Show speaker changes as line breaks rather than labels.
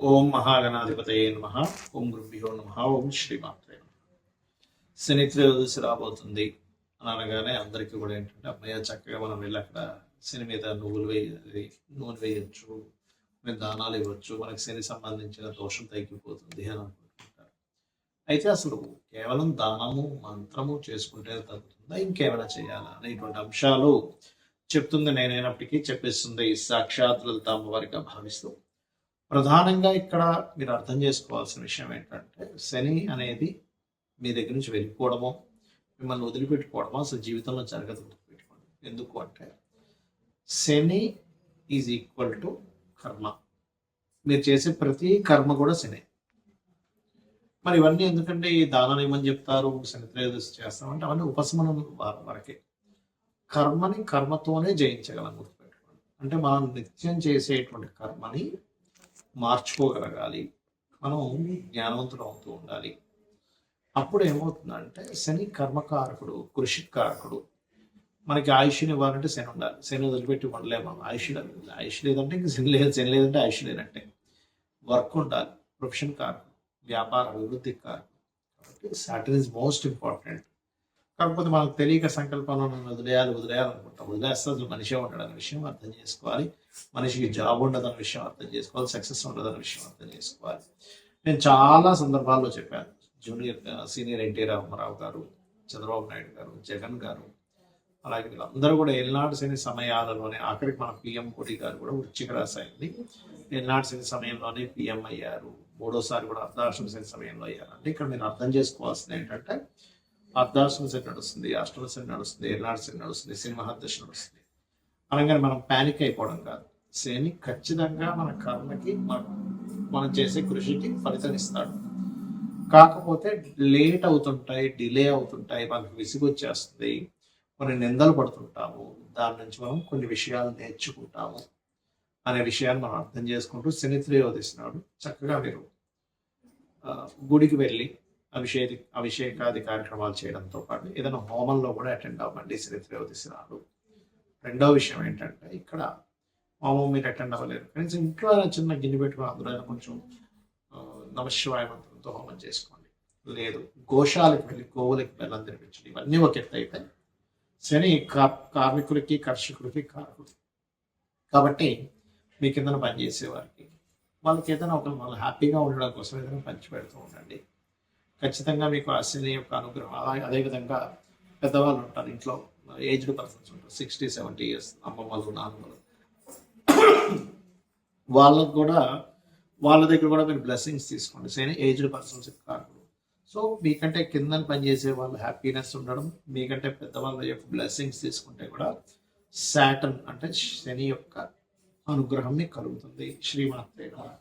ఓం మహాగణాధిపతయే నమః. ఓం గురుభ్యో నమః. ఓం శ్రీమాత్రే నమః. శని త్రయోదశి రాబోతుంది అని అనగానే అందరికీ కూడా ఏంటంటే అమ్మయ్య చక్కగా మనం వెళ్ళి అక్కడ శని మీద నూనె వేయచ్చు, మేము దానాలు ఇవ్వచ్చు, మనకి శని సంబంధించిన దోషం తగ్గిపోతుంది అని అనుకుంటుంటారు. అయితే అసలు కేవలం దానము మంత్రము చేసుకుంటే తగ్గుతుందా, ఇంకేమైనా చేయాలా అనేటువంటి అంశాలు చెప్తుంది నేనైనప్పటికీ చెప్పేస్తుంది సాక్షాత్ లలిత అమ్మవారిగా భావిస్తూ. ప్రధానంగా ఇక్కడ మీరు అర్థం చేసుకోవాల్సిన విషయం ఏంటంటే శని అనేది మీ దగ్గర నుంచి వెళ్ళిపోవడమో మిమ్మల్ని వదిలిపెట్టుకోవడమో అసలు జీవితంలో జరగదు. గుర్తుపెట్టుకోండి. ఎందుకు అంటే శని ఈజ్ ఈక్వల్ టు కర్మ. మీరు చేసే ప్రతి కర్మ కూడా శని. మరి ఇవన్నీ ఎందుకంటే ఈ దానాలు ఏమని చెప్తారు, శని త్రయోదశి చేస్తామంటే అవన్నీ ఉపశమనం వరకే. కర్మని కర్మతోనే జయించగలం. గుర్తుపెట్టుకోండి. అంటే మనం నిత్యం చేసేటువంటి కర్మని మార్చుకోగలగాలి, మనం జ్ఞానవంతుడు అవుతూ ఉండాలి. అప్పుడు ఏమవుతుందంటే శని కర్మకారకుడు, కృషికారకుడు. మనకి ఆయుష్ని ఇవ్వాలంటే శని ఉండాలి. శని వదిలిపెట్టి ఉండలేము. ఆయుష్ లేదంటే ఇంక శని లేదంటే ఆయుష్ లేనట్టే. వర్క్ ఉండాలి, ప్రొఫెషన్ కారకుడు, వ్యాపార అభివృద్ధి కారకుడు. కాబట్టి సాటర్న్ ఈజ్ మోస్ట్ ఇంపార్టెంట్. కాకపోతే మనకు తెలియక సంకల్పంలో వదిలేయాలనుకుంటాం. వదిలేస్తే అసలు మనిషే ఉంటాడనే విషయం అర్థం చేసుకోవాలి. మనిషికి జాబ్ ఉండదన్న విషయం అర్థం చేసుకోవాలి, సక్సెస్ ఉండదన్న విషయం అర్థం చేసుకోవాలి. నేను చాలా సందర్భాల్లో చెప్పాను. సీనియర్ ఎన్టీ రామారావు గారు, చంద్రబాబు నాయుడు గారు, జగన్ గారు, అలాగే వీళ్ళందరూ కూడా ఏళ్ళనాడు శని సమయాలలోనే, ఆఖరికి మన పిఎం మోడీ గారు కూడా వృశ్చిక రాశి అయింది, ఏళ్ళనాడు శని సమయంలోనే పిఎం అయ్యారు. మూడోసారి కూడా అర్ధాష్టమ శని సమయంలో అయ్యారు. అంటే ఇక్కడ మీరు అర్థం చేసుకోవాల్సింది ఏంటంటే అర్ధాష్టమ శని నడుస్తుంది, అష్టమ శని నడుస్తుంది, ఏళ్ళనాడు శని నడుస్తుంది, శని మహాదశ నడుస్తుంది అనగానే మనం ప్యానిక్ అయిపోవడం కాదు. శని ఖచ్చితంగా మన కర్మకి మనం చేసే కృషికి ఫలితం ఇస్తాడు. కాకపోతే లేట్ అవుతుంటాయి, డిలే అవుతుంటాయి, మనకు విసిగొచ్చేస్తుంది, కొన్ని నిందలు పడుతుంటాము. దాని నుంచి మనం కొన్ని విషయాలు నేర్చుకుంటాము అనే విషయాన్ని మనం అర్థం చేసుకుంటూ శని త్రయోదశి నాడు చక్కగా మీరు గుడికి వెళ్ళి అభిషేకాది కార్యక్రమాలు చేయడంతో పాటు ఏదైనా హోమంలో కూడా అటెండ్ అవ్వండి శని త్రయోదశి నాడు. రెండో విషయం ఏంటంటే ఇక్కడ హోమం మీరు అటెండ్ అవ్వలేరు, కనీసం ఇంట్లో చిన్న గిన్నె పెట్టుకుని అందులో కొంచెం నమశివాయ మంత్రంతో హోమం చేసుకోండి. లేదు, గోశాలకు వెళ్ళి గోవులకి బెల్లం తినిపించండి. ఇవన్నీ ఒక ఎత్తు అయితే శని కార్మికులకి కర్షకులకి కారకుడు. కాబట్టి మీ కింద పనిచేసే వారికి వాళ్ళకి ఏదైనా వాళ్ళు హ్యాపీగా ఉండడం కోసం ఏదైనా పంచి పెడుతూ ఉండండి. ఖచ్చితంగా మీకు ఆ శని యొక్క అనుగ్రహం. అదేవిధంగా పెద్దవాళ్ళు ఉంటారు ఇంట్లో, ఏజ్డ్ పర్సన్స్ ఉంటారు, 60-70 years అమ్మమ్మలు, నాన్నమ్మలు, వాళ్ళకు కూడా వాళ్ళ దగ్గర కూడా మీరు బ్లెస్సింగ్స్ తీసుకోండి. శని ఏజ్డ్ పర్సన్స్ కాకుండా. సో మీకంటే కింద పనిచేసే వాళ్ళు హ్యాపీనెస్ ఉండడం, మీకంటే పెద్దవాళ్ళ యొక్క బ్లెస్సింగ్స్ తీసుకుంటే కూడా సాటర్న్ అంటే శని యొక్క అనుగ్రహం మీకు కలుగుతుంది. శ్రీమాత్రే నమః.